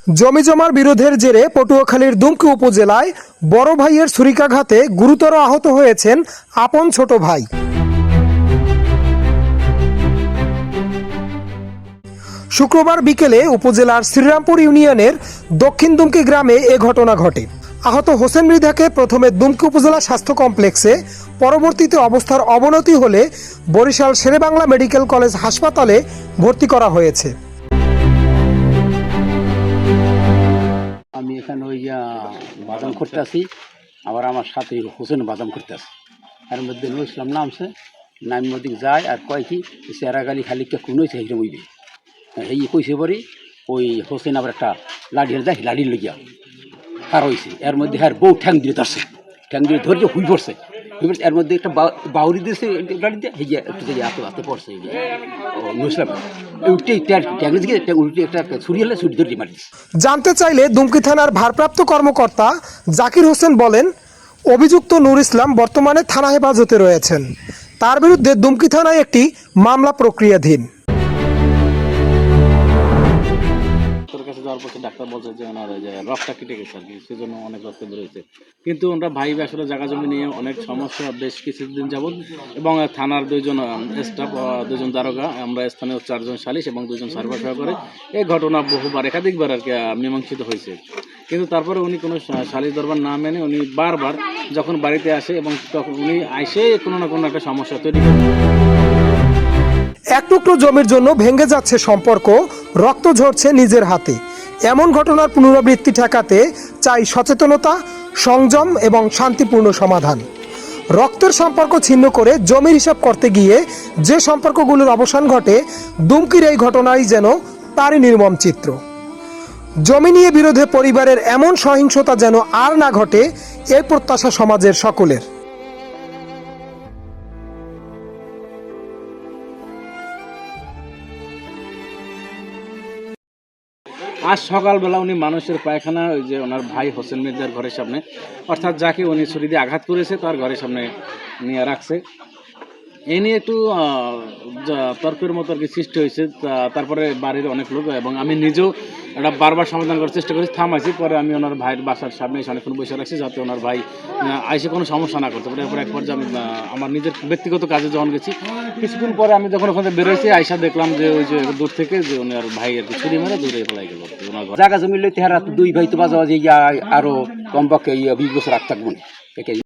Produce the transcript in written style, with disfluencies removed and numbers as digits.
জমিজমার বিরোধের জেরে পটুয়াখালীর দুমকি উপজেলায় বড় ভাইয়ের ছুরিকাঘাতে গুরুতর আহত হয়েছেন আপন ছোট ভাই। শুক্রবার বিকেলে উপজেলার শ্রীরামপুর ইউনিয়নের দক্ষিণ দুমকি গ্রামে এ ঘটনা ঘটে। আহত হোসেন মৃধাকে প্রথমে দুমকি উপজেলা স্বাস্থ্য কমপ্লেক্সে, পরবর্তীতে অবস্থার অবনতি হলে বরিশাল শেরেবাংলা মেডিকেল কলেজ হাসপাতালে ভর্তি করা হয়েছে। আমি এখানে ওই বাদাম করতে আসি, আবার আমার সাথে হোসেন বাদাম করতে আসি। এর মধ্যে নুর ইসলাম নামছে, নামের মধ্যে যায় আর কয় কি চেরাগালি খালি কে কোনো সেইরকম হইবে এই কইছে পরে ওই হোসেন আবার একটা লাঠি যায়, লাঠির লইয়া তার হয়েছে। এর মধ্যে হ্যাঁ বউ ঠ্যাং দিয়ে ধরছে, ঠ্যাং দিয়ে ধরে হুই পড়ছে। এর মধ্যে একটা বাউরি দিয়েছে গাড়ি দিয়ে হেয়ে একটু আস্তে আস্তে পড়ছে। নুর ইসলাম জানতে চাইলে দুমকি থানার ভারপ্রাপ্ত কর্মকর্তা জাকির হোসেন বলেন, অভিযুক্ত নূর ইসলাম বর্তমানে থানা হেফাজতে রয়েছেন। তার বিরুদ্ধে দুমকি থানায় একটি মামলা প্রক্রিয়াধীন। যাওয়ার পর ডাক্তার বলছে যে ওনার যে রক্তটা কেটে গেছে আর কি, সেজন্য অনেক রক্ত বেরোয়েছে। কিন্তু ওনারা ভাই আসলে জায়গা জমি নিয়ে অনেক সমস্যা বেশ কিছুদিন যাবৎ, এবং থানার দুইজন স্টাফ, দুজন দারোগা, আমরা স্থানীয় 4 জন সালিশ এবং 2 জন সার্ভার সহকারে এই ঘটনা বহুবার একাধিকবার আর কি মীমাংসিত হয়েছে। কিন্তু তারপরে উনি কোনো সালিশ দরবার না মেনে উনি বারবার যখন বাড়িতে আসে এবং তখন উনি আইসে কোনো না কোনো একটা সমস্যা তৈরি করে। এক টুকরো জমির জন্য ভেঙে যাচ্ছে সম্পর্ক, রক্ত ঝরছে নিজের হাতে। এমন ঘটনার পুনরাবৃত্তি ঠেকাতে চাই সচেতনতা, সংযম এবং শান্তিপূর্ণ সমাধান। রক্তের সম্পর্ক ছিন্ন করে জমির হিসাব করতে গিয়ে যে সম্পর্কগুলোর অবসান ঘটে, দুমকির এই ঘটনাই যেন তারই নির্মম চিত্র। জমি নিয়ে বিরোধে পরিবারের এমন সহিংসতা যেন আর না ঘটে, এই প্রত্যাশা সমাজের সকলের। আজ সকালবেলা উনি মানুষের পায়খানা, ওই যে ওনার ভাই হোসেন মির্জার ঘরের সামনে, অর্থাৎ যাকে উনি ছুরি দিয়ে আঘাত করেছে তার ঘরের সামনে নিয়ে রাখছে। এই নিয়ে একটু তর্কের মতো আর কি সৃষ্টি হয়েছে। তারপরে বাড়ির অনেক লোক এবং আমি নিজেও এটা বারবার সমাধান করার চেষ্টা করেছি, থামাইছি। পরে আমি ওনার ভাইয়ের বাসার সামনে এসে অনেকক্ষণ বসে রাখছি যাতে ওনার ভাই আইসে কোনো সমস্যা না করতে পারে। এরপরে এক পর্যায়ে আমি আমার নিজের ব্যক্তিগত কাজে যখন গেছি, কিছুক্ষণ পরে আমি যখন ওখানে বেরোয়েছি আইসা দেখলাম যে ওই যে দূর থেকে যে উনি আর ভাই আর কি ছুরি মেরে দূরে ফেলাই গেল ওনার ঘর। জায়গা জমি লইতে হারা 2 ভাই তো বাজাবাজি আরো কমপক্ষে 20 বছর আগ থাকবো।